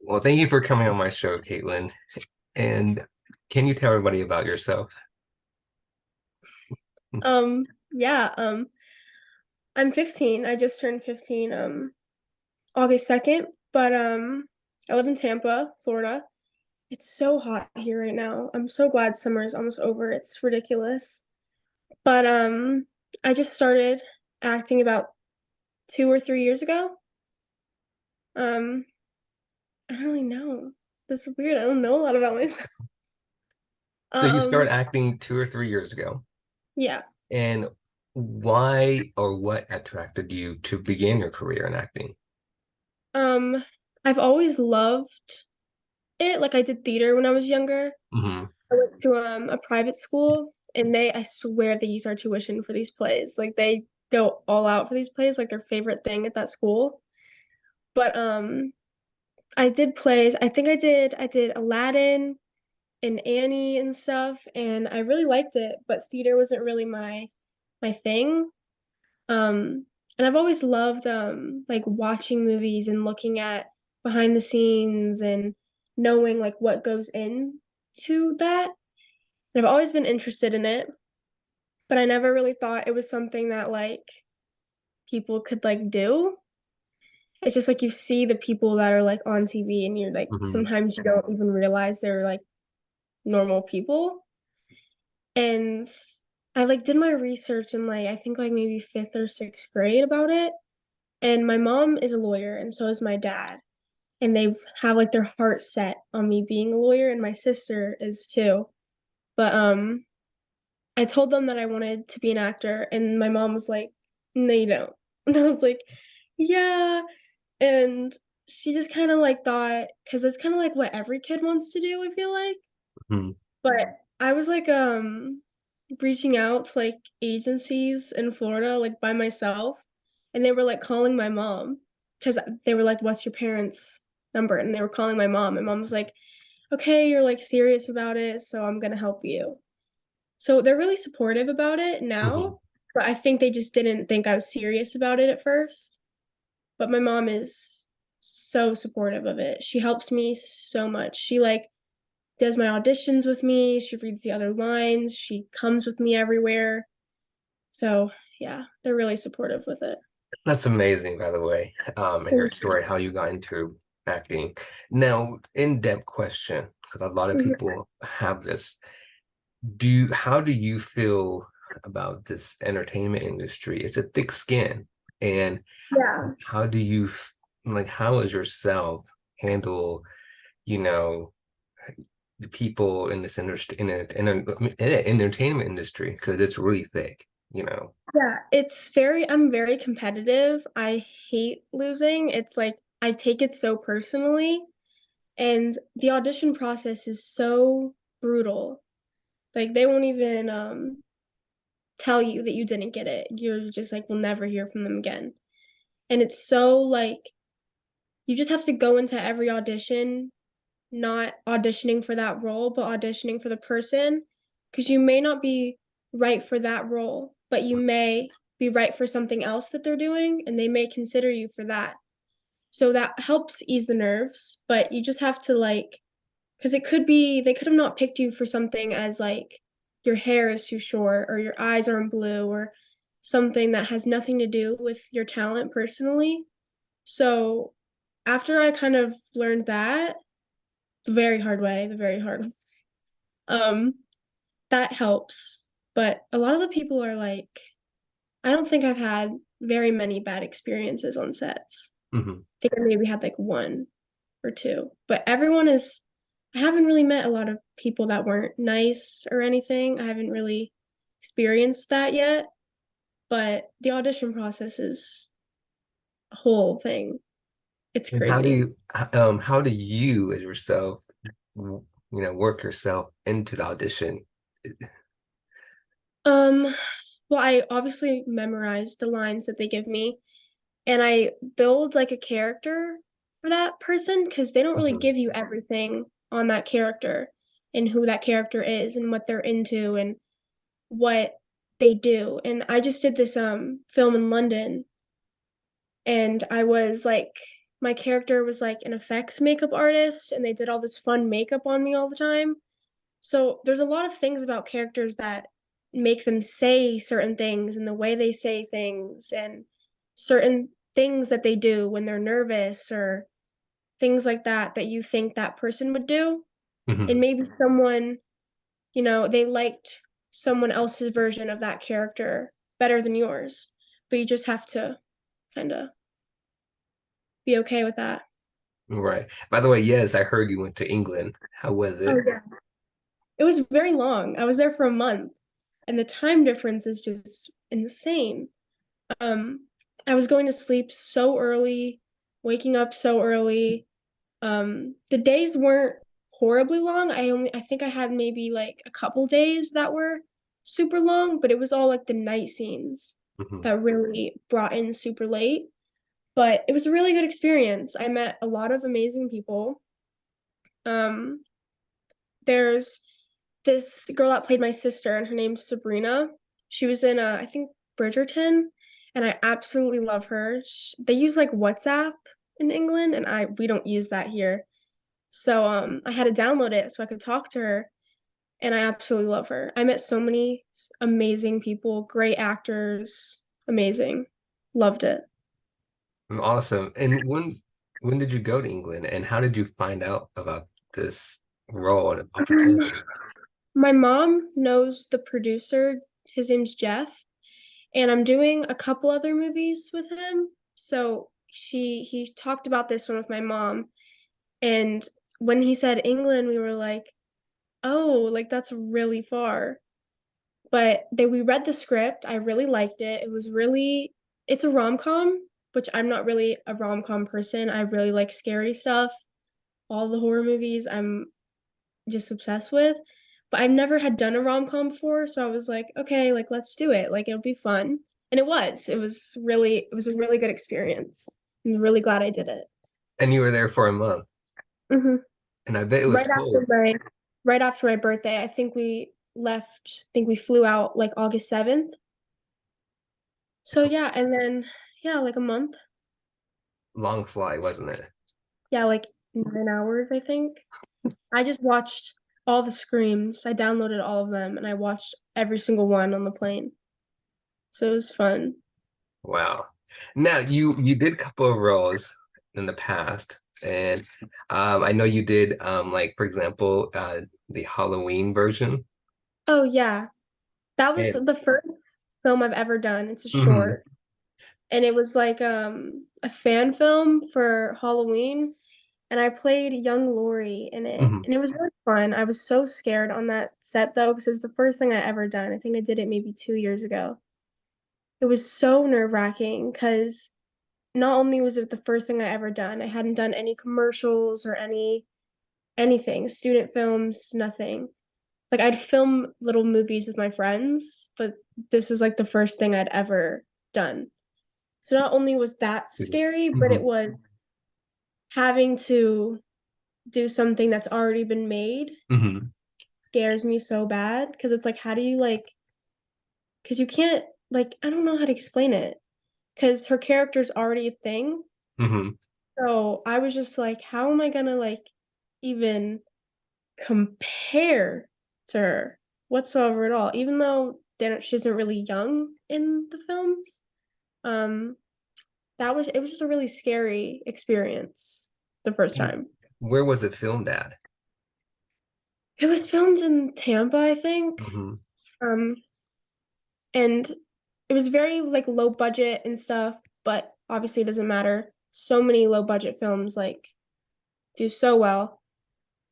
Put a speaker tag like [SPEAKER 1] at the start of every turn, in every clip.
[SPEAKER 1] Well, thank you for coming on my show, Kaitlyn. And can you tell everybody about yourself?
[SPEAKER 2] Yeah, I'm 15. I just turned 15 August 2nd, but I live in Tampa, Florida. It's so hot here right now. I'm so glad summer is almost over. It's ridiculous. But I just started acting about 2 or 3 years ago. Um I don't really know. That's weird. I don't know a lot about myself.
[SPEAKER 1] So you started
[SPEAKER 2] Um
[SPEAKER 1] acting 2 or 3 years ago.
[SPEAKER 2] yeah.
[SPEAKER 1] And why or what attracted you to begin your career in acting?
[SPEAKER 2] Um I've always loved it. Like I did theater when I was younger.
[SPEAKER 1] Hmm.
[SPEAKER 2] I went to a private school and I swear they use our tuition for these plays. Like they go all out for these plays, like their favorite thing at that school. But I did plays. I did Aladdin and Annie and stuff, and I really liked it, but theater wasn't really my thing. Um and I've always loved like watching movies and looking at behind the scenes and knowing like what goes into that. And I've always been interested in it, but I never really thought it was something that like people could like do. It's just like you see the people that are like on TV and you're like
[SPEAKER 1] Hmm.
[SPEAKER 2] sometimes you don't even realize they're like normal people. And I like did my research in like I think like maybe fifth or sixth grade about it. And my mom is a lawyer and so is my dad. And they've have like their heart set on me being a lawyer and my sister is too. But I told them that I wanted to be an actor, and my mom was like, "No, you don't." And I was like, "Yeah." And she just kind of like thought, because it's kind of like what every kid wants to do, I feel like.
[SPEAKER 1] Hmm.
[SPEAKER 2] But I was like, reaching out to like agencies in Florida, like by myself, and they were like calling my mom because they were like, "What's your parents' number?" And they were calling my mom. And mom was like, "Okay, you're like serious about it, so I'm gonna help you." So they're really supportive about it
[SPEAKER 1] Hmm.
[SPEAKER 2] now, but I think they just didn't think I was serious about it at first. But my mom is so supportive of it. She helps me so much. She like does my auditions with me, she reads the other lines, she comes with me everywhere. So, yeah, they're really supportive with it.
[SPEAKER 1] That's amazing, by the way, and your story, how you got into acting. Now, in-depth question, because a lot of
[SPEAKER 2] Mhm.
[SPEAKER 1] people have this. How do you feel about this entertainment industry? It's a thick skin. And
[SPEAKER 2] Yeah.
[SPEAKER 1] how do you like how is yourself handle, you know, the people in this industry in the entertainment industry because it's really thick, you know.
[SPEAKER 2] Yeah, I'm very competitive. I hate losing. It's like I take it so personally. And the audition process is so brutal. Like they won't even tell you that you didn't get it. You're just like we'll never hear from them again. And it's so like you just have to go into every audition not auditioning for that role, but auditioning for the person because you may not be right for that role, but you may be right for something else that they're doing and they may consider you for that. So that helps ease the nerves, but you just have to like because it could be they could have not picked you for something as like your hair is too short or your eyes aren't blue or something that has nothing to do with your talent personally. So after I kind of learned that the very hard way, the very hard um that helps. But a lot of the people are like I don't think I've had very many bad experiences on sets.
[SPEAKER 1] Hmm.
[SPEAKER 2] I think I maybe had like one or two. But everyone is I haven't really met a lot of people that weren't nice or anything. I haven't really experienced that yet, but the audition process is a whole thing. It's
[SPEAKER 1] And how do
[SPEAKER 2] crazy.
[SPEAKER 1] how do you as yourself, work yourself into the audition?
[SPEAKER 2] Um, well, I obviously memorized the lines that they give me, and I build like a character for that person because they don't really
[SPEAKER 1] Mhm.
[SPEAKER 2] give you everything on that character and who that character is and what they're into and what they do. And I just did this film in London and I was like my character was like an effects makeup artist and they did all this fun makeup on me all the time. So there's a lot of things about characters that make them say certain things and the way they say things and certain things that they do when they're nervous or things like that that you think that person would do. And
[SPEAKER 1] Hmm.
[SPEAKER 2] maybe someone, they liked someone else's version of that character better than yours, but you just have to kind of be okay with that.
[SPEAKER 1] Right. By the way, yes, I heard you went to England. How was
[SPEAKER 2] Oh
[SPEAKER 1] it?
[SPEAKER 2] yeah. It was very long. I was there for a month, and the time difference is just insane. Um, I was going to sleep so early, waking up so early. The days weren't horribly long. I think I had maybe like a couple days that were super long, but it was all like the night scenes
[SPEAKER 1] Hmm.
[SPEAKER 2] that really brought in super late. But it was a really good experience. I met a lot of amazing people. Um, there's this girl that played my sister, and her name's Sabrina. She was in, I think, Bridgerton, and I absolutely love her. They use like WhatsApp in England, and we don't use that here. So I had to download it so I could talk to her, and I absolutely love her. I met so many amazing people, great actors, amazing. Loved it.
[SPEAKER 1] Awesome. And when did you go to England and how did you find out about this role and
[SPEAKER 2] Um,
[SPEAKER 1] opportunity?
[SPEAKER 2] my mom knows the producer. His name's Jeff, and I'm doing a couple other movies with him. So he talked about this one with my mom, and when he said England, we were like, "Oh, like that's really far." But then we read the script. I really liked it. It's a rom-com, which I'm not really a rom-com person. I really like scary stuff. All the horror movies I'm just obsessed with. But I've never had done a rom-com before, so I was like, okay, like let's do it. Like it'll be fun. And it was. It was a really good experience. I'm really glad I did it.
[SPEAKER 1] And you were there for a month.
[SPEAKER 2] Hmm.
[SPEAKER 1] And I bet it was
[SPEAKER 2] Right
[SPEAKER 1] cold.
[SPEAKER 2] after my right after my birthday, I think we flew out like August 7th. So
[SPEAKER 1] It's a
[SPEAKER 2] yeah, and then yeah, like a month.
[SPEAKER 1] long flight, wasn't it?
[SPEAKER 2] Yeah, like 9 hours, I think. I just watched all the screams. I downloaded all of them and I watched every single one on the plane. So it was fun.
[SPEAKER 1] Wow. Now you did a couple of roles in the past, and I know you did like for example the Halloween version.
[SPEAKER 2] Oh yeah. That was
[SPEAKER 1] And
[SPEAKER 2] the first film I've ever done. It's a
[SPEAKER 1] mhm,
[SPEAKER 2] short. And it was like a fan film for Halloween. And I played young Lori in it.
[SPEAKER 1] mhm,
[SPEAKER 2] And it was really fun. I was so scared on that set though, because it was the first thing I ever done. I think I did it maybe 2 years ago. It was so nerve-wracking because not only was it the first thing I ever done, I hadn't done any commercials or anything, student films, nothing. Like I'd film little movies with my friends, but this is like the first thing I'd ever done. So not only was that scary, but it
[SPEAKER 1] mhm,
[SPEAKER 2] was having to do something that's already been made
[SPEAKER 1] mhm,
[SPEAKER 2] scares me so bad because it's like how do you like because you can't like I don't know how to explain it because her character's already a thing.
[SPEAKER 1] mhm.
[SPEAKER 2] So I was just like, how am I gonna like even compare to her whatsoever at all? Even though she isn't really young in the films. Um, it was just a really scary experience the first
[SPEAKER 1] And
[SPEAKER 2] time.
[SPEAKER 1] where was it filmed at?
[SPEAKER 2] It was filmed in Tampa, I think.
[SPEAKER 1] Hmm.
[SPEAKER 2] Um, and it was very like low budget and stuff, but obviously it doesn't matter. So many low budget films like do so well.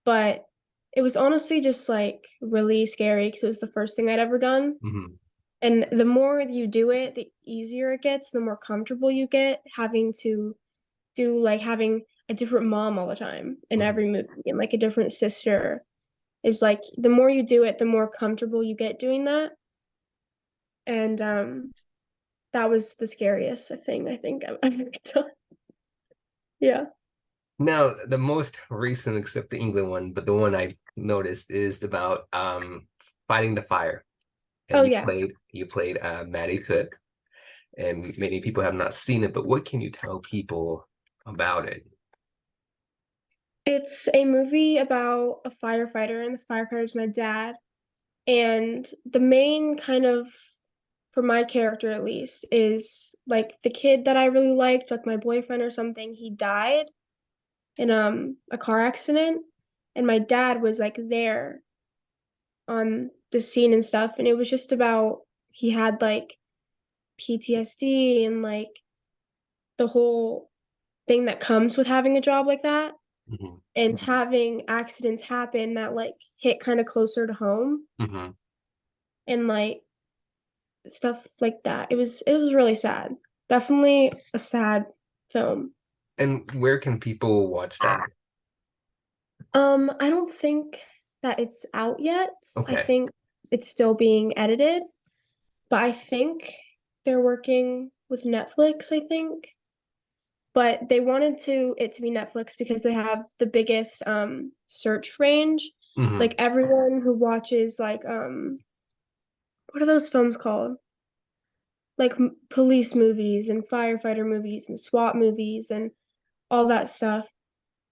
[SPEAKER 2] But it was honestly just like really scary because it was the first thing I'd ever done.
[SPEAKER 1] Hmm.
[SPEAKER 2] And the more you do it, the easier it gets, the more comfortable you get having to do like having a different mom all the time in
[SPEAKER 1] Hmm.
[SPEAKER 2] every movie and like a different sister is like the more you do it, the more comfortable you get doing that. And that was the scariest thing I think I've ever done. Yeah.
[SPEAKER 1] Now, the most recent, except the England one, but the one I noticed is about fighting the fire. And
[SPEAKER 2] Oh yeah.
[SPEAKER 1] you played Maddie Cook, and many people have not seen it. But what can you tell people about it?
[SPEAKER 2] It's a movie about a firefighter, and the firefighter is my dad. And the main kind of, for my character at least, is like the kid that I really liked, like my boyfriend or something, he died in a car accident, and my dad was like there on the scene and stuff, and it was just about he had like PTSD and like the whole thing that comes with having a job like that
[SPEAKER 1] Hmm.
[SPEAKER 2] and having accidents happen that like hit kind of closer to home
[SPEAKER 1] Hmm.
[SPEAKER 2] and like stuff like that. It was really sad. Definitely a sad film.
[SPEAKER 1] And where can people watch that?
[SPEAKER 2] I don't think that it's out yet. I
[SPEAKER 1] Okay.
[SPEAKER 2] think it's still being edited, but I think they're working with Netflix, I think. But they wanted to be Netflix because they have the biggest search range.
[SPEAKER 1] Hmm.
[SPEAKER 2] Like everyone who watches like what are those films called? Like police movies and firefighter movies and SWAT movies and all that stuff,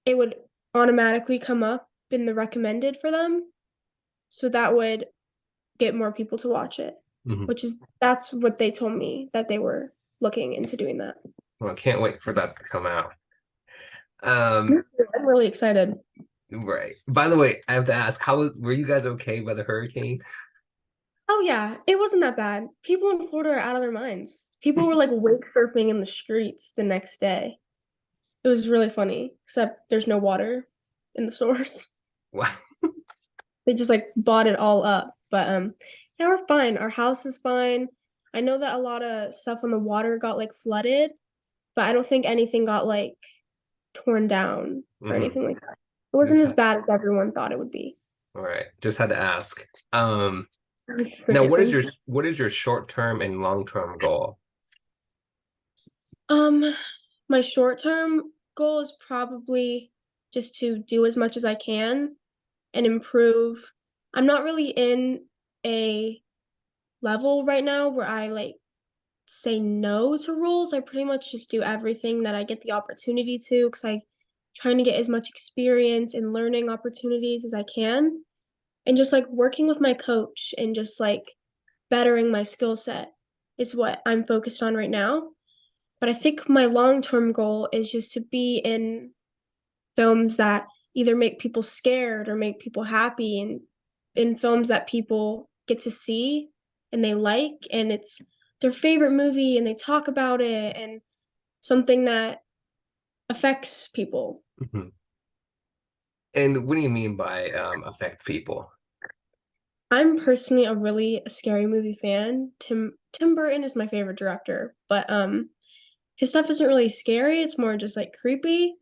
[SPEAKER 2] it would automatically come up in the recommended for them. So that would get more people to watch it,
[SPEAKER 1] Hmm.
[SPEAKER 2] which is that's what they told me that they were looking into doing that.
[SPEAKER 1] Well, I can't wait for that to come out. Um,
[SPEAKER 2] I'm really excited.
[SPEAKER 1] right. By the way, I have to ask, were you guys okay by the hurricane?
[SPEAKER 2] Oh yeah, it wasn't that bad. People in Florida are out of their minds. People were like wake surfing in the streets the next day. It was really funny, except there's no water in the stores.
[SPEAKER 1] Wow.
[SPEAKER 2] They just like bought it all up. But yeah, we're fine. Our house is fine. I know that a lot of stuff on the water got like flooded, but I don't think anything got like torn down or
[SPEAKER 1] Hmm.
[SPEAKER 2] anything like that. It wasn't as bad as everyone thought it would be.
[SPEAKER 1] All right. Just had to ask. Now
[SPEAKER 2] Forgiving.
[SPEAKER 1] what is your short-term and long-term goal?
[SPEAKER 2] Um, my short-term goal is probably just to do as much as I can and improve. I'm not really in a level right now where I like say no to roles. I pretty much just do everything that I get the opportunity to because I trying to get as much experience and learning opportunities as I can. And just like working with my coach and just like bettering my skill set is what I'm focused on right now. But I think my long-term goal is just to be in films that either make people scared or make people happy and in films that people get to see and they like and it's their favorite movie and they talk about it and something that affects people.
[SPEAKER 1] Mhm. And what do you mean by affect people?
[SPEAKER 2] I'm personally a really scary movie fan. Tim Burton is my favorite director, but his stuff isn't really scary, it's more just like creepy,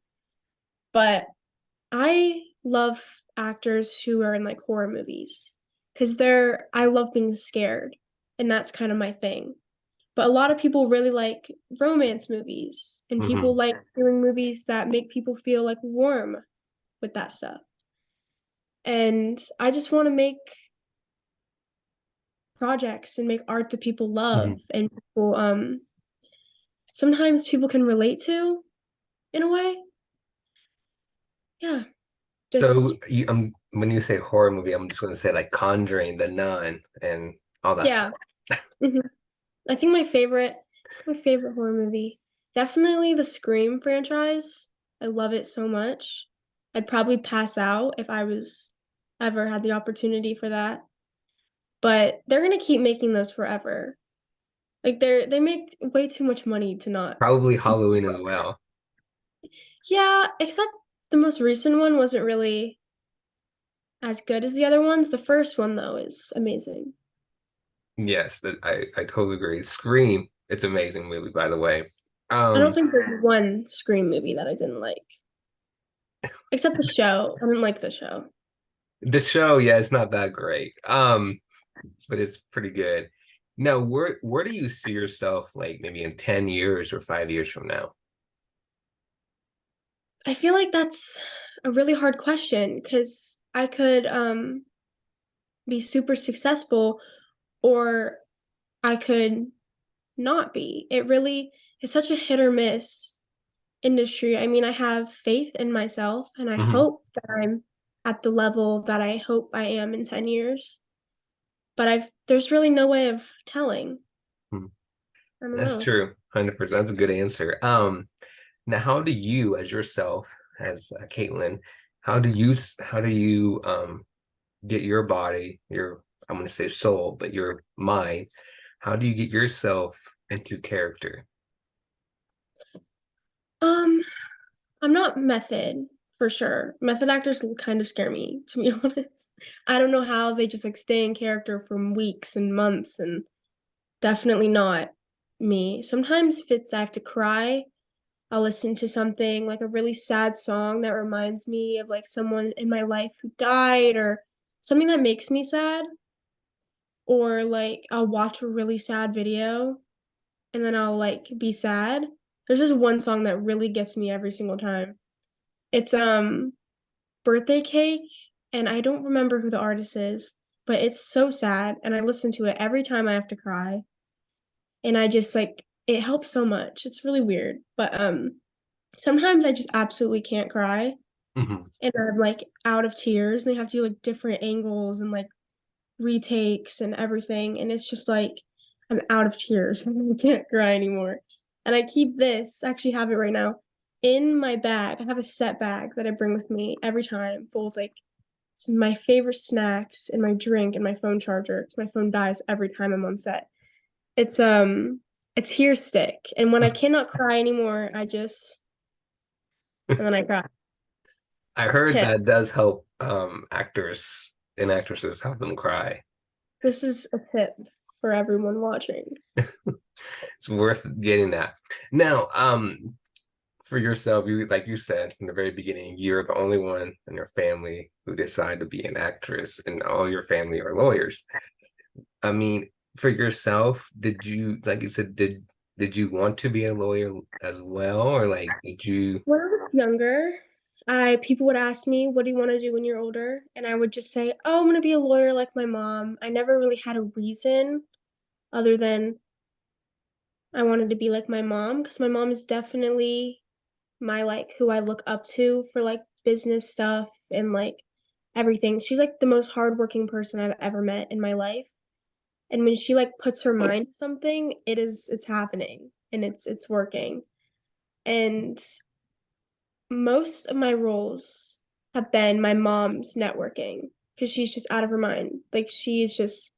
[SPEAKER 2] but I love actors who are in like horror movies because I love being scared, and that's kind of my thing. But a lot of people really like romance movies, and
[SPEAKER 1] Hmm.
[SPEAKER 2] people like doing movies that make people feel like warm with that stuff. And I just want to make projects and make art that people love
[SPEAKER 1] Hmm.
[SPEAKER 2] and people sometimes people can relate to in a way. Yeah, just
[SPEAKER 1] So when you say horror movie, I'm just going to say like Conjuring, The Nun, and all that
[SPEAKER 2] yeah.
[SPEAKER 1] stuff.
[SPEAKER 2] Mhm. I think my favorite horror movie, definitely the Scream franchise. I love it so much. I'd probably pass out if I was ever had the opportunity for that. But they're gonna keep making those forever. Like they make way too much money to not.
[SPEAKER 1] Probably Halloween as well.
[SPEAKER 2] Yeah, except the most recent one wasn't really as good as the other ones. The first one though is amazing.
[SPEAKER 1] Yes, I totally agree. Scream, it's an amazing movie, by the way.
[SPEAKER 2] I don't
[SPEAKER 1] Um,
[SPEAKER 2] think there's one Scream movie that I didn't like. Except the show. I didn't like the show.
[SPEAKER 1] the show, yeah, it's not that great. But it's pretty good. Now, where do you see yourself like maybe in 10 years or 5 years from now?
[SPEAKER 2] I feel like that's a really hard question because I could be super successful or I could not be. It really is such a hit or miss. industry. I mean, I have faith in myself and I
[SPEAKER 1] Hmm.
[SPEAKER 2] hope that I'm at the level that I hope I am in 10 years. But there's really no way of telling. I don't
[SPEAKER 1] That's
[SPEAKER 2] know.
[SPEAKER 1] true. 100%. That's a good answer. Now, how do you, as yourself, as Kaitlyn, how do you get your body, your I'm going to say soul, but your mind, how do you get yourself into character?
[SPEAKER 2] Um, I'm not method for sure. Method actors kind of scare me, to be honest. I don't know how they just like stay in character for weeks and months, and definitely not me. Sometimes if I have to cry, I'll listen to something like a really sad song that reminds me of like someone in my life who died or something that makes me sad, or like I'll watch a really sad video and then I'll like be sad. There's just one song that really gets me every single time. It's Birthday Cake, and I don't remember who the artist is, but it's so sad and I listen to it every time I have to cry, and I just like it helps so much. It's really weird, but sometimes I just absolutely can't cry
[SPEAKER 1] Hmm.
[SPEAKER 2] and I'm like out of tears and they have to do like different angles and like retakes and everything, and it's just like I'm out of tears. I can't cry anymore. And I keep this, actually have it right now, in my bag. I have a set bag that I bring with me every time, full of like some of my favorite snacks and my drink and my phone charger, because my phone dies every time I'm on set. It's it's here stick. And when I cannot cry anymore, I just and then I cry.
[SPEAKER 1] I heard
[SPEAKER 2] Tip.
[SPEAKER 1] that does help actors and actresses help them cry.
[SPEAKER 2] This is a tip for everyone watching.
[SPEAKER 1] It's worth getting that. Now, for yourself, you like you said in the very beginning, you're the only one in your family who decided to be an actress, and all your family are lawyers. I mean, for yourself, did you like you said, did you want to be a lawyer as well, or like did you?
[SPEAKER 2] When I was younger, I people would ask me, "What do you want to do when you're older?" And I would just say, "Oh, I'm gonna be a lawyer like my mom." I never really had a reason other than I wanted to be like my mom, because my mom is definitely my like who I look up to for like business stuff and like everything. She's like the most hardworking person I've ever met in my life. And when she like puts her mind to something, it's happening and it's working. And most of my roles have been my mom's networking because she's just out of her mind. Like she's just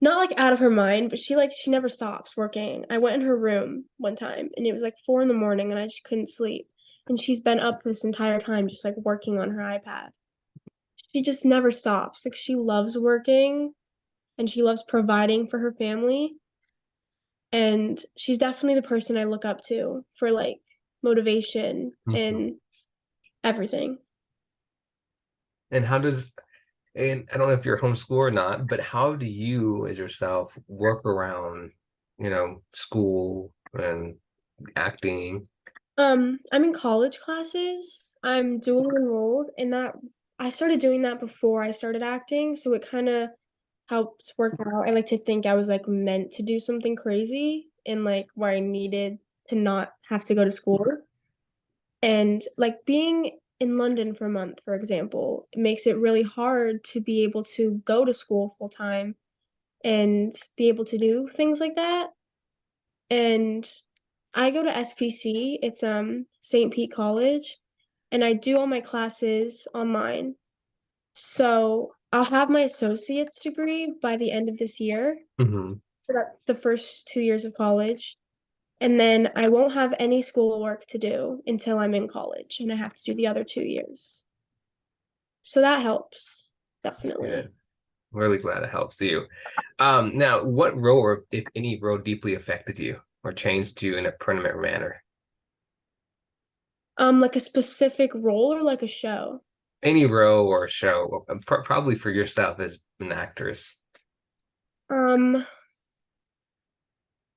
[SPEAKER 2] not like out of her mind, but she never stops working. I went in her room one time and it was like 4 in the morning and I just couldn't sleep. And she's been up this entire time just like working on her iPad. She just never stops. Like she loves working and she loves providing for her family. And she's definitely the person I look up to for like motivation
[SPEAKER 1] Mhm.
[SPEAKER 2] and everything.
[SPEAKER 1] And how does and I don't know if you're homeschool or not, but how do you as yourself work around, school and acting?
[SPEAKER 2] I'm in college classes. I'm dual enrolled, and that I started doing that before I started acting, so it kind of helped work out. I like to think I was like meant to do something crazy and like where I needed to not have to go to school. And like being in London for a month, for example, it makes it really hard to be able to go to school full time and be able to do things like that. And I go to SPC, it's St. Pete College, and I do all my classes online. So I'll have my associate's degree by the end of this year.
[SPEAKER 1] Hmm.
[SPEAKER 2] So that's the first 2 years of college. And then I won't have any schoolwork to do until I'm in college, and I have to do the other 2 years. So that helps,
[SPEAKER 1] That's
[SPEAKER 2] definitely.
[SPEAKER 1] good. Really glad it helps you. Now, what role, or if any role, deeply affected you or changed you in a permanent manner?
[SPEAKER 2] Like a specific role or like a show?
[SPEAKER 1] Any role or show, probably for yourself as an actress.
[SPEAKER 2] Um,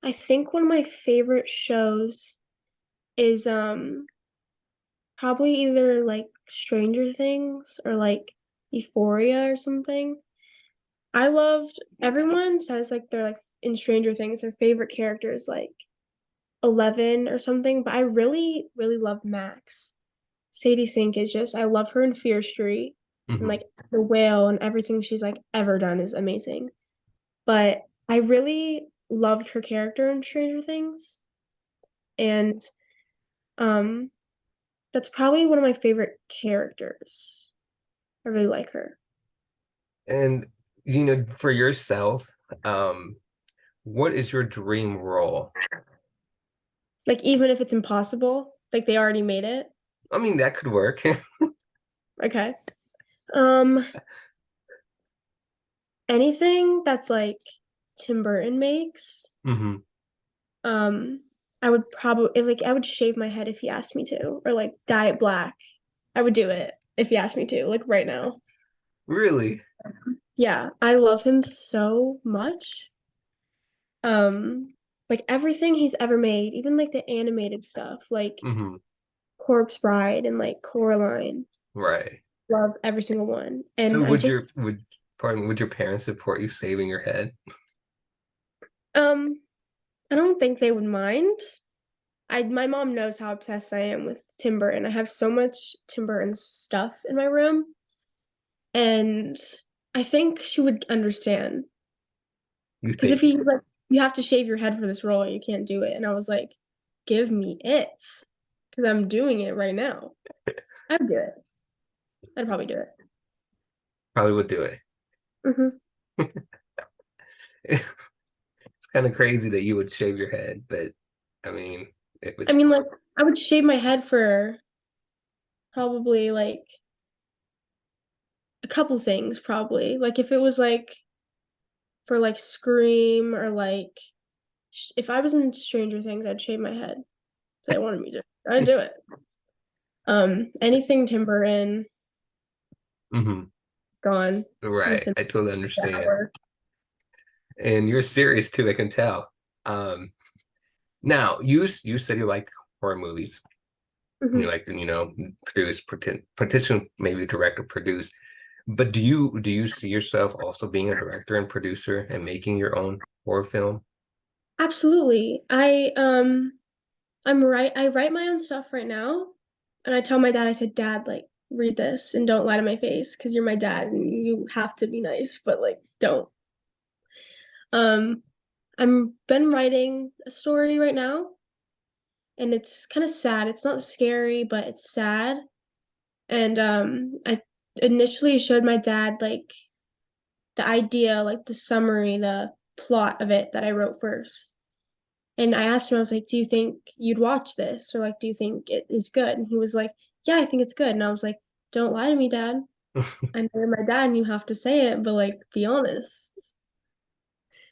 [SPEAKER 2] I think one of my favorite shows is probably either like Stranger Things or like Euphoria or something. I loved everyone says like they're like in Stranger Things, their favorite characters like 11 or something, but I really, really love Max. Sadie Sink is just, I love her in Fear Street, and
[SPEAKER 1] Hmm.
[SPEAKER 2] like The Whale and everything she's like ever done is amazing. But I really loved her character in Stranger Things, and um that's probably one of my favorite characters. I really like her.
[SPEAKER 1] And for yourself, um, what is your dream role?
[SPEAKER 2] Like even if it's impossible, like they already made it.
[SPEAKER 1] I mean, that could work.
[SPEAKER 2] Okay. Um, anything that's like Tim Burton makes.
[SPEAKER 1] Hmm.
[SPEAKER 2] Um, I would probably like I would shave my head if he asked me to, or like dye it black. I would do it if he asked me to, like right now.
[SPEAKER 1] Really?
[SPEAKER 2] Yeah, I love him so much. Like everything he's ever made, even like the animated stuff, like
[SPEAKER 1] Hmm.
[SPEAKER 2] Corpse Bride and like Coraline.
[SPEAKER 1] Right.
[SPEAKER 2] Love every single one.
[SPEAKER 1] So
[SPEAKER 2] And I just
[SPEAKER 1] would your parents support you saving your head?
[SPEAKER 2] um I don't think they would mind. I my mom knows how obsessed I am with Tim Burton. I have so much Tim Burton stuff in my room, and I think she would understand.
[SPEAKER 1] You
[SPEAKER 2] Because if
[SPEAKER 1] think?
[SPEAKER 2] you like you have to shave your head for this role, you can't do it. And I was like, give me it. Because I'm doing it right now. I'd do it. I'd probably do it.
[SPEAKER 1] Probably would do it.
[SPEAKER 2] Hmm.
[SPEAKER 1] It's kind of crazy that you would shave your head, but I mean, it
[SPEAKER 2] I
[SPEAKER 1] was
[SPEAKER 2] mean, like, I would shave my head for probably like a couple things, probably. Like if it was like for like Scream or like if I was in Stranger Things, I'd shave my head. So they wanted me to. I'd do it. Anything Tim Burton
[SPEAKER 1] Mhm.
[SPEAKER 2] gone
[SPEAKER 1] Right.
[SPEAKER 2] within
[SPEAKER 1] I totally
[SPEAKER 2] the
[SPEAKER 1] understand.
[SPEAKER 2] hour.
[SPEAKER 1] And you're serious too, I can tell. Um, Now you said you like horror movies. You
[SPEAKER 2] Hmm.
[SPEAKER 1] like to, produce, petition, maybe direct or produce. But do you see yourself also being a director and producer and making your own horror film?
[SPEAKER 2] Absolutely. I write my own stuff right now, and I tell my dad, I said, Dad, like read this and don't lie to my face because you're my dad and you have to be nice, but like don't. Um, I'm been writing a story right now, and it's kind of sad. It's not scary, but it's sad. And I initially showed my dad like the idea, like the summary, the plot of it that I wrote first. And I asked him, I was like, do you think you'd watch this? Or like, do you think it is good? And he was like, yeah, I think it's good. And I was like, don't lie to me, Dad. I know you're my dad and you have to say it, but like, be honest.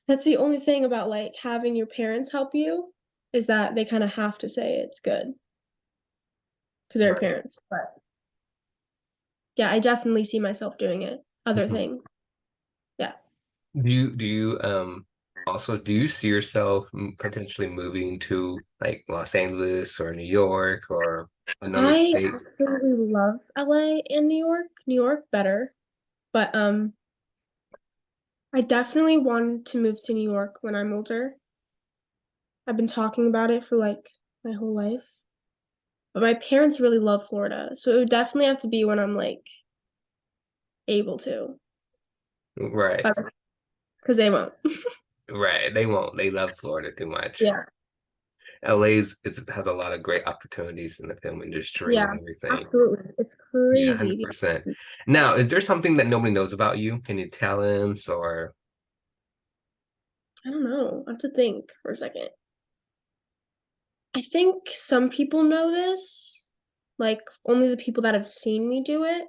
[SPEAKER 2] That's the only thing about like having your parents help you is that they kind of have to say it's good because they're your
[SPEAKER 1] Right.
[SPEAKER 2] parents. But yeah, I definitely see myself doing it. Other
[SPEAKER 1] Mhm.
[SPEAKER 2] things. Yeah.
[SPEAKER 1] Do you see yourself potentially moving to like Los Angeles or New York or another
[SPEAKER 2] I
[SPEAKER 1] state?
[SPEAKER 2] absolutely love LA and New York. New York better. But I definitely want to move to New York when I'm older. I've been talking about it for like my whole life. But my parents really love Florida, so it would definitely have to be when I'm like able to.
[SPEAKER 1] Right.
[SPEAKER 2] But because they won't.
[SPEAKER 1] Right. They won't. They love Florida too much.
[SPEAKER 2] Yeah.
[SPEAKER 1] Has a lot of great opportunities in the film industry
[SPEAKER 2] Yeah.
[SPEAKER 1] and everything.
[SPEAKER 2] Absolutely. It's
[SPEAKER 1] Yeah,
[SPEAKER 2] crazy.
[SPEAKER 1] 100%. Now, is there something that nobody knows about you? Any talents or
[SPEAKER 2] I don't know. I have to think for a second. I think some people know this, like only the people that have seen me do it.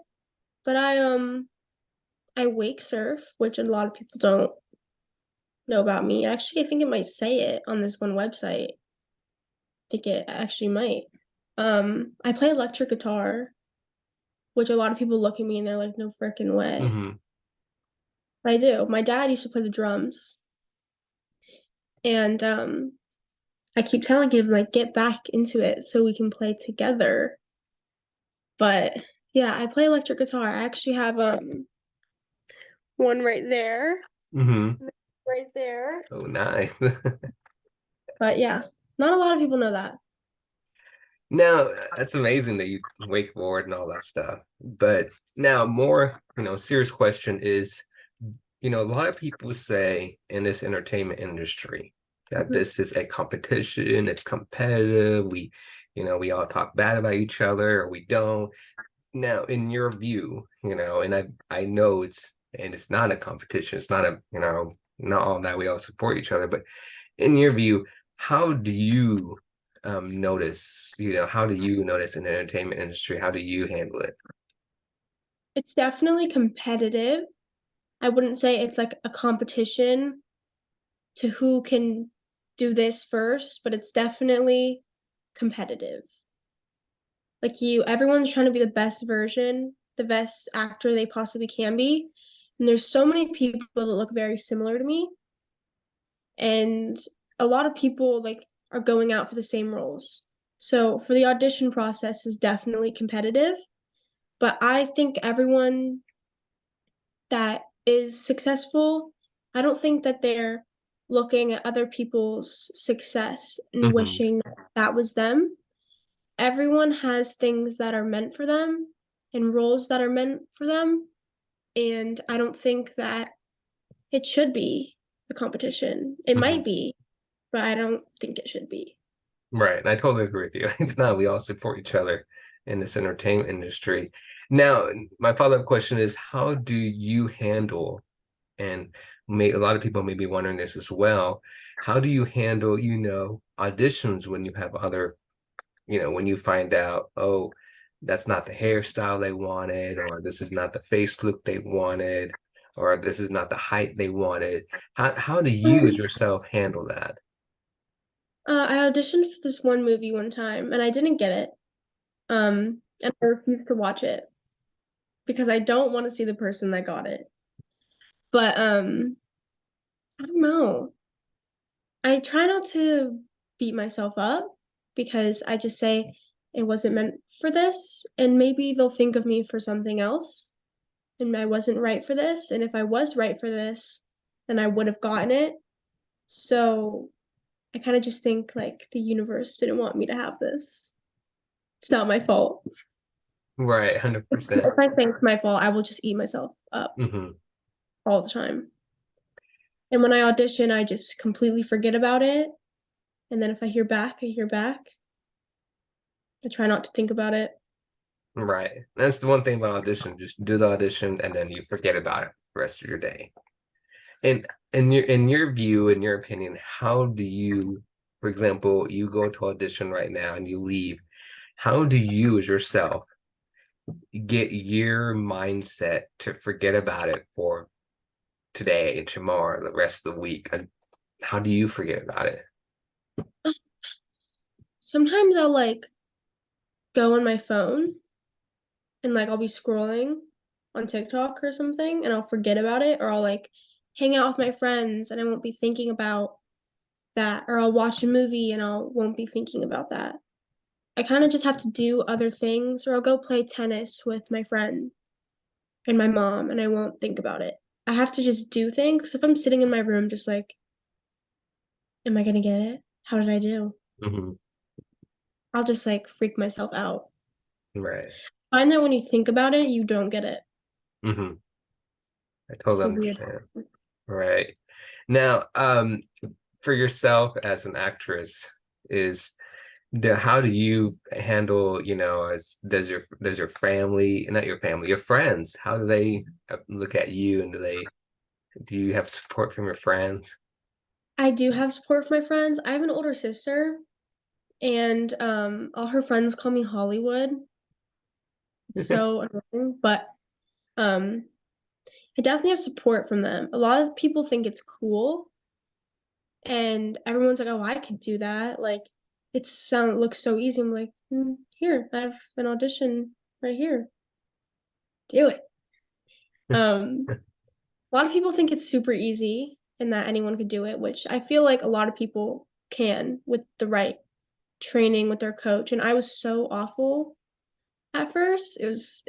[SPEAKER 2] But I wake surf, which a lot of people don't know about me. Actually, I think it might say it on this one website. I think it actually might. I play electric guitar, which a lot of people look at me and they're like, no freaking way.
[SPEAKER 1] Mhm.
[SPEAKER 2] But I do. My dad used to play the drums, and I keep telling him like get back into it so we can play together. But yeah, I play electric guitar. I actually have one right there,
[SPEAKER 1] Mhm.
[SPEAKER 2] right there.
[SPEAKER 1] Oh, nice.
[SPEAKER 2] But yeah. Not a lot of people know that.
[SPEAKER 1] Now, that's amazing that you wakeboard and all that stuff. But now, more, serious question is, a lot of people say in this entertainment industry that
[SPEAKER 2] Mhm.
[SPEAKER 1] this is a competition, it's competitive. We all talk bad about each other or we don't. Now, in your view, and I know it's not a competition. It's not not all that we all support each other, but in your view, how do you notice, how do you notice in the entertainment industry? How do you handle it?
[SPEAKER 2] It's definitely competitive. I wouldn't say it's like a competition to who can do this first, but it's definitely competitive. Like everyone's trying to be the best version, the best actor they possibly can be. And there's so many people that look very similar to me. And a lot of people like are going out for the same roles. So for the audition process is definitely competitive, but I think everyone that is successful, I don't think that they're looking at other people's success and
[SPEAKER 1] Hmm.
[SPEAKER 2] wishing that was them. Everyone has things that are meant for them and roles that are meant for them. And I don't think that it should be a competition. It
[SPEAKER 1] Hmm.
[SPEAKER 2] might be, but I don't think it should be.
[SPEAKER 1] Right. And I totally agree with you. If not, we all support each other in this entertainment industry. Now, my follow-up question is, how do you handle, and a lot of people may be wondering this as well, how do you handle, auditions when you have other, when you find out, oh, that's not the hairstyle they wanted, or this is not the face look they wanted, or this is not the height they wanted. How do you as yourself handle that?
[SPEAKER 2] I auditioned for this one movie one time and I didn't get it. And I refused to watch it because I don't want to see the person that got it. But I don't know. I try not to beat myself up because I just say it wasn't meant for this, and maybe they'll think of me for something else, and I wasn't right for this, and if I was right for this, then I would have gotten it. So I kind of just think like the universe didn't want me to have this. It's not my fault.
[SPEAKER 1] Right, 100%.
[SPEAKER 2] If I think it's my fault, I will just eat myself up
[SPEAKER 1] Hmm.
[SPEAKER 2] all the time. And when I audition, I just completely forget about it. And then if I hear back, I hear back. I try not to think about it.
[SPEAKER 1] Right. That's the one thing about audition. Just do the audition and then you forget about it the rest of your day. And in your view, in your opinion, how do you, for example, you go to audition right now and you leave, how do you as yourself get your mindset to forget about it for today and tomorrow, the rest of the week? And how do you forget about it?
[SPEAKER 2] Sometimes I'll like go on my phone and like I'll be scrolling on TikTok or something and I'll forget about it, or I'll like hang out with my friends and I won't be thinking about that, or I'll watch a movie and I won't be thinking about that. I kind of just have to do other things, or I'll go play tennis with my friend and my mom and I won't think about it. I have to just do things. If I'm sitting in my room just like, am I gonna get it? How did I do?
[SPEAKER 1] Hmm.
[SPEAKER 2] I'll just like freak myself out.
[SPEAKER 1] Right.
[SPEAKER 2] Find that when you think about it, you don't get it.
[SPEAKER 1] Hmm. I
[SPEAKER 2] It's
[SPEAKER 1] totally
[SPEAKER 2] a weird.
[SPEAKER 1] understand. Right. Now, for yourself as an actress, is how do you handle, as does your family, not your family, your friends, how do they look at you, and do you have support from your friends?
[SPEAKER 2] I do have support from my friends. I have an older sister, and all her friends call me Hollywood. It's so annoying, but um, I definitely have support from them. A lot of people think it's cool, and everyone's like, "Oh, I could do that." Like, looks so easy. I'm like, here, I have an audition right here. Do it. A lot of people think it's super easy and that anyone could do it, which I feel like a lot of people can with the right training with their coach. And I was so awful at first. It was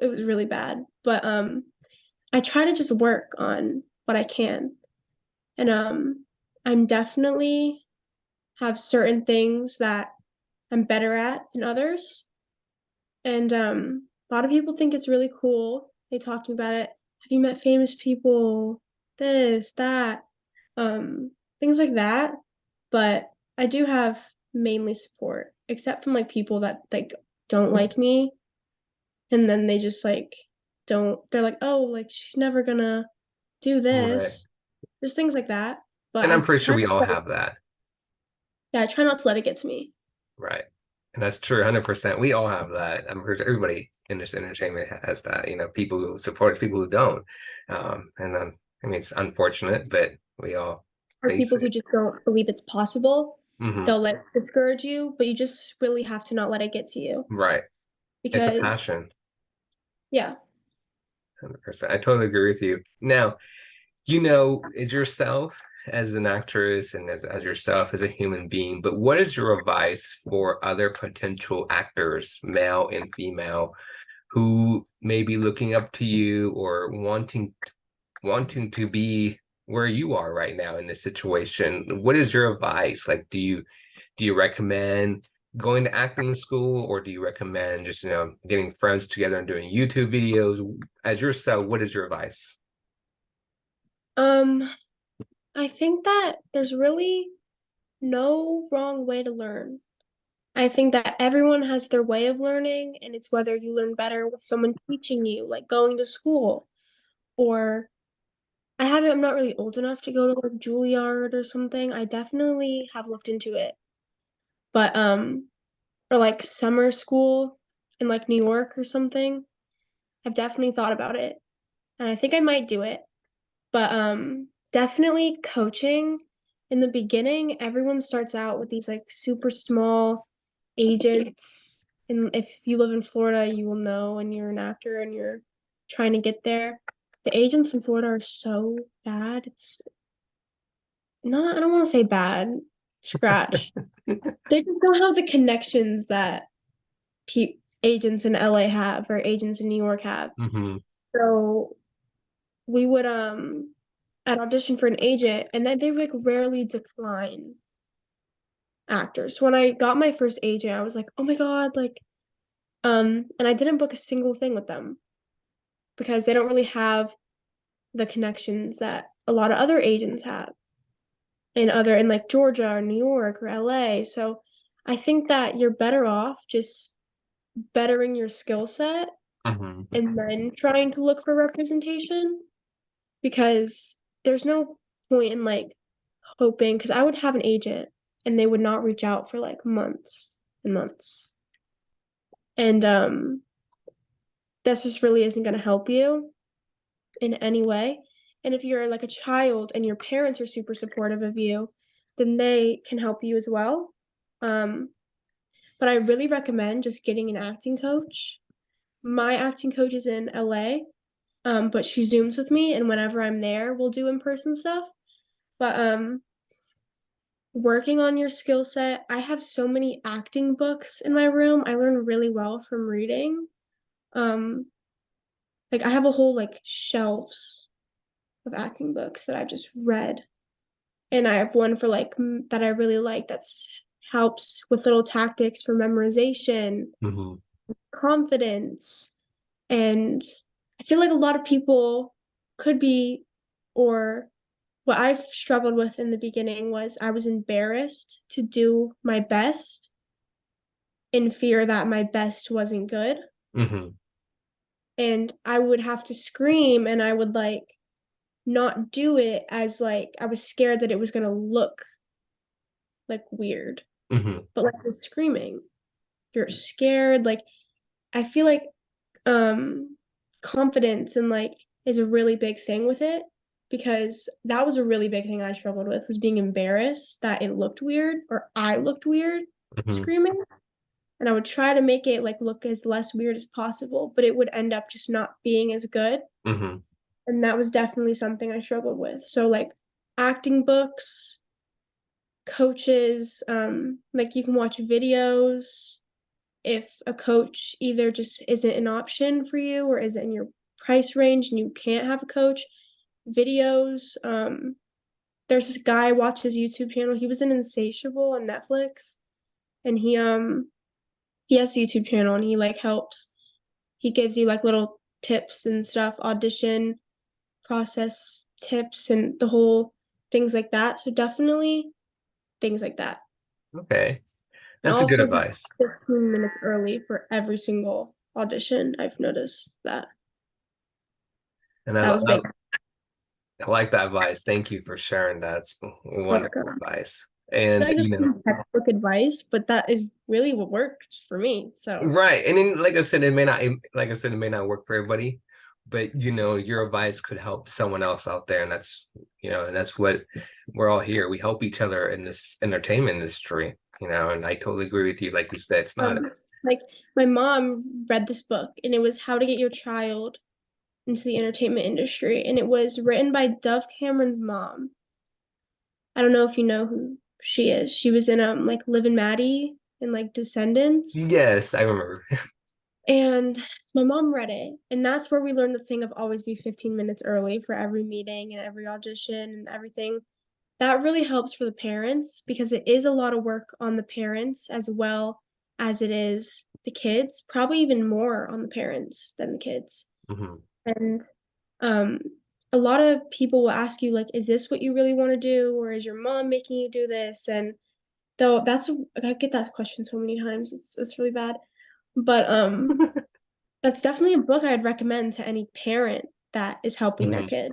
[SPEAKER 2] really bad. But I try to just work on what I can. And I'm definitely have certain things that I'm better at than others. And a lot of people think it's really cool. They talk to me about it. Have you met famous people? This, that, things like that. But I do have mainly support, except from like people that like don't like me, and then they just like don't. They're like, oh, like she's never gonna do
[SPEAKER 1] Right.
[SPEAKER 2] this. There's things like that. But
[SPEAKER 1] And I'm
[SPEAKER 2] I
[SPEAKER 1] pretty sure
[SPEAKER 2] try
[SPEAKER 1] we
[SPEAKER 2] not
[SPEAKER 1] all
[SPEAKER 2] to let it,
[SPEAKER 1] have that.
[SPEAKER 2] yeah, I try not to let it get to me.
[SPEAKER 1] Right. And that's true, 100%. We all have that. I'm pretty sure everybody in this entertainment has that. People who support, people who don't. And then, I mean, it's unfortunate, but we all
[SPEAKER 2] Or
[SPEAKER 1] face
[SPEAKER 2] people who
[SPEAKER 1] it.
[SPEAKER 2] just don't believe it's possible.
[SPEAKER 1] Hmm.
[SPEAKER 2] They'll like discourage you, but you just really have to not let it get to you
[SPEAKER 1] Right. It's a
[SPEAKER 2] because
[SPEAKER 1] passion.
[SPEAKER 2] yeah.
[SPEAKER 1] 100%. I totally agree with you. Now, as yourself as an actress and as yourself as a human being, but what is your advice for other potential actors, male and female, who may be looking up to you or wanting to be where you are right now in this situation? What is your advice? Like, do you recommend going to acting school, or do you recommend just getting friends together and doing YouTube videos? As yourself, what is your advice?
[SPEAKER 2] Um, I think that there's really no wrong way to learn. I think that everyone has their way of learning, and it's whether you learn better with someone teaching you, like going to school, or I'm not really old enough to go to like Juilliard or something. I definitely have looked into it. But or like summer school in like New York or something. I've definitely thought about it, and I think I might do it. But definitely coaching in the beginning, everyone starts out with these like super small agents. And if you live in Florida, you will know and you're an actor and you're trying to get there. The agents in Florida are so bad. It's not, I don't want to say bad, scratch. They just don't have the connections that agents in LA have or agents in New York have.
[SPEAKER 1] Hmm.
[SPEAKER 2] So we would I'd audition for an agent and then they would like rarely decline actors. So when I got my first agent, I was like, oh my God, like and I didn't book a single thing with them because they don't really have the connections that a lot of other agents have in like Georgia or New York or LA. So I think that you're better off just bettering your skill set
[SPEAKER 1] Hmm.
[SPEAKER 2] and then trying to look for representation because there's no point in like hoping because I would have an agent and they would not reach out for like months and months. And that just really isn't going to help you in any way. And if you're like a child and your parents are super supportive of you, then they can help you as well. Um, but I really recommend just getting an acting coach. My acting coach is in LA, but she Zooms with me, and whenever I'm there, we'll do in-person stuff. But working on your skill set, I have so many acting books in my room. I learn really well from reading. Um, like I have a whole like shelves of acting books that I've just read. And I have one for like that I really like that's helps with little tactics for memorization,
[SPEAKER 1] Hmm.
[SPEAKER 2] confidence. And I feel like a lot of people could be, or what I've struggled with in the beginning was I was embarrassed to do my best in fear that my best wasn't good.
[SPEAKER 1] Hmm.
[SPEAKER 2] And I would have to scream and I would like not do it as like I was scared that it was gonna look like weird.
[SPEAKER 1] Hmm.
[SPEAKER 2] But like you're screaming, you're scared. Like I feel like um confidence and like is a really big thing with it because that was a really big thing I struggled with was being embarrassed that it looked weird or I looked weird
[SPEAKER 1] Hmm.
[SPEAKER 2] screaming. And I would try to make it like look as less weird as possible, but it would end up just not being as good.
[SPEAKER 1] Hmm.
[SPEAKER 2] And that was definitely something I struggled with. So like acting books, coaches, like you can watch videos if a coach either just isn't an option for you or isn't in your price range and you can't have a coach, videos, there's this guy I watch his YouTube channel. He was in Insatiable on Netflix, and he has a YouTube channel, and he like helps. He gives you like little tips and stuff, audition process tips, and the whole things like that. So definitely things like that.
[SPEAKER 1] Okay,
[SPEAKER 2] And
[SPEAKER 1] that's a good
[SPEAKER 2] also be
[SPEAKER 1] advice.
[SPEAKER 2] 15 minutes early for every single audition. I've noticed that.
[SPEAKER 1] And
[SPEAKER 2] That was big.
[SPEAKER 1] I like that advice. Thank you for sharing that. It's wonderful
[SPEAKER 2] Like,
[SPEAKER 1] advice. And
[SPEAKER 2] not just textbook advice, but that is really what works for me. So
[SPEAKER 1] right. And then like I said, it may not work for everybody, but your advice could help someone else out there. And that's what we're all here. We help each other in this entertainment industry, and I totally agree with you. Like you said, it's not.
[SPEAKER 2] like my mom read this book, and it was How to Get Your Child into the Entertainment Industry, and it was written by Dove Cameron's mom. I don't know if you know who she is. She was in like Liv and Maddie and like Descendants.
[SPEAKER 1] Yes, I remember.
[SPEAKER 2] And my mom read it, and that's where we learned the thing of always be 15 minutes early for every meeting and every audition and everything. That really helps for the parents because it is a lot of work on the parents as well as it is the kids, probably even more on the parents than the kids.
[SPEAKER 1] Mhm.
[SPEAKER 2] And um a lot of people will ask you like, is this what you really want to do, or is your mom making you do this? And though that's I get that question so many times. It's really bad. But that's definitely a book I'd recommend to any parent that is helping their
[SPEAKER 1] Mhm.
[SPEAKER 2] kid.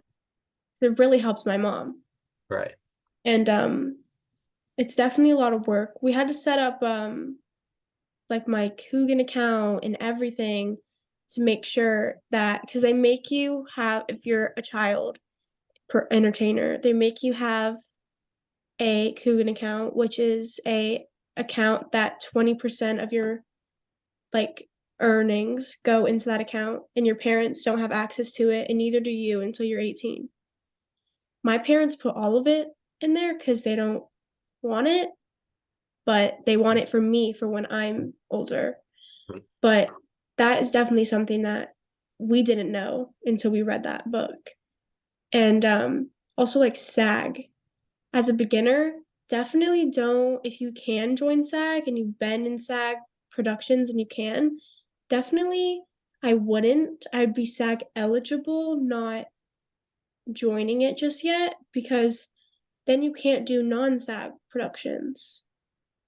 [SPEAKER 2] It really helped my mom.
[SPEAKER 1] Right.
[SPEAKER 2] And it's definitely a lot of work. We had to set up like my Coogan account and everything to make sure that because they make you have if you're a child per entertainer, they make you have a Coogan account, which is a account that 20% of your like earnings go into that account, and your parents don't have access to it, and neither do you until you're 18. My parents put all of it in there because they don't want it, but they want it for me for when I'm older.
[SPEAKER 1] Mhm.
[SPEAKER 2] But that is definitely something that we didn't know until we read that book. And also like SAG. As a beginner, definitely don't if you can join SAG and you've been in SAG productions and you can, definitely I wouldn't. I'd be SAG eligible, not joining it just yet because then you can't do non-SAG productions.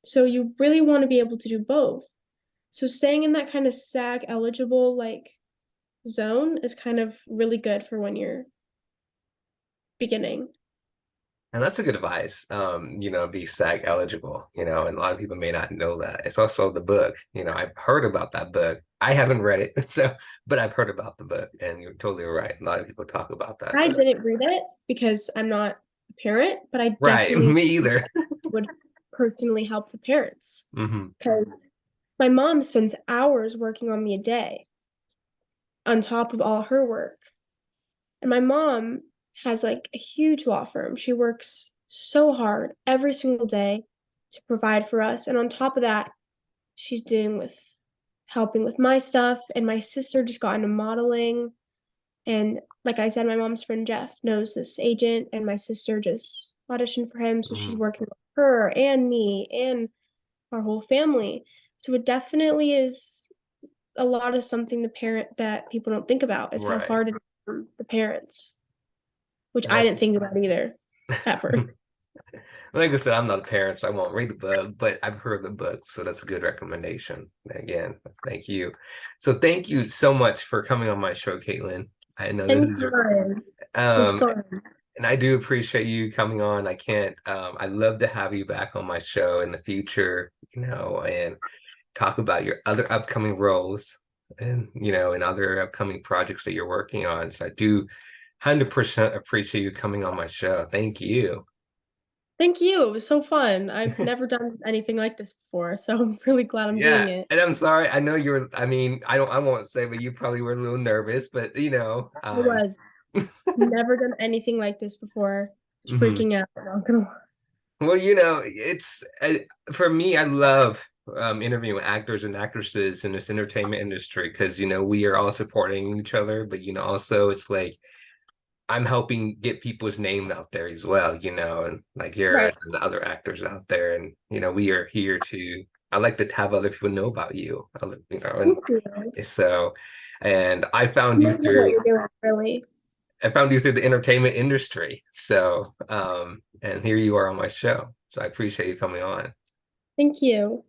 [SPEAKER 2] So you really want to be able to do both. So staying in that kind of SAG eligible like zone is kind of really good for when you're beginning.
[SPEAKER 1] And that's a good advice. Be SAG eligible, and a lot of people may not know that. It's also the book. I've heard about that book. I haven't read it, but I've heard about the book, and you're totally right. A lot of people talk about that.
[SPEAKER 2] I didn't read it because I'm not a parent, but I
[SPEAKER 1] Right,
[SPEAKER 2] definitely
[SPEAKER 1] me either.
[SPEAKER 2] would personally help the parents
[SPEAKER 1] Hmm.
[SPEAKER 2] because my mom spends hours working on me a day on top of all her work. And my mom has like a huge law firm. She works so hard every single day to provide for us. And on top of that, she's doing with helping with my stuff. And my sister just got into modeling. And like I said, my mom's friend Jeff knows this agent, and my sister just auditioned for him. So she's
[SPEAKER 1] Hmm.
[SPEAKER 2] working with her and me and our whole family. So it definitely is a lot of something the parent that people don't think about is how
[SPEAKER 1] Right.
[SPEAKER 2] hard it is for the parents, which
[SPEAKER 1] And
[SPEAKER 2] I
[SPEAKER 1] that's
[SPEAKER 2] didn't think about either at first.
[SPEAKER 1] like I said, I'm not a parent, so I won't read the book, but I've heard the book, so that's a good recommendation. Again, thank you. So thank you so much for coming on my show, Kaitlyn. I know this is your
[SPEAKER 2] Anytime. It was
[SPEAKER 1] um
[SPEAKER 2] fun.
[SPEAKER 1] and I do appreciate you coming on. I can't I'd love to have you back on my show in the future, and talk about your other upcoming roles and and other upcoming projects that you're working on. So I do 100% appreciate you coming on my show. Thank you.
[SPEAKER 2] Thank you. It was so fun. I've never done anything like this before, so I'm really glad I'm doing
[SPEAKER 1] Yeah,
[SPEAKER 2] it.
[SPEAKER 1] and I'm sorry. I know you're. I mean, I won't say, but you probably were a little nervous. But
[SPEAKER 2] I was never done anything like this before.
[SPEAKER 1] mhm.
[SPEAKER 2] Freaking out. Not gonna lie.
[SPEAKER 1] Well, it's for me. I love interviewing actors and actresses in this entertainment industry because we are all supporting each other. But also, it's like I'm helping get people's names out there as well, and like you're
[SPEAKER 2] Right.
[SPEAKER 1] and the other actors out there, and we are here to. I like to have other people know about you, and
[SPEAKER 2] Thank you.
[SPEAKER 1] so, and I found
[SPEAKER 2] I
[SPEAKER 1] you
[SPEAKER 2] love what
[SPEAKER 1] through.
[SPEAKER 2] you're doing, really.
[SPEAKER 1] I found you through the entertainment industry, so and here you are on my show. So I appreciate you coming on.
[SPEAKER 2] Thank you.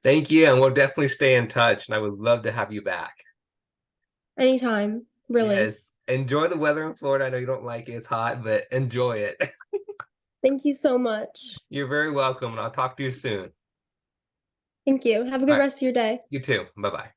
[SPEAKER 1] Thank you, and we'll definitely stay in touch. And I would love to have you back.
[SPEAKER 2] Anytime, really.
[SPEAKER 1] Yes, enjoy the weather in Florida. I know you don't like it; it's hot, but enjoy it.
[SPEAKER 2] Thank you so much.
[SPEAKER 1] You're very welcome, and I'll talk to you soon.
[SPEAKER 2] Thank you. Have a
[SPEAKER 1] All
[SPEAKER 2] good
[SPEAKER 1] right.
[SPEAKER 2] rest of your day.
[SPEAKER 1] You too. Bye bye.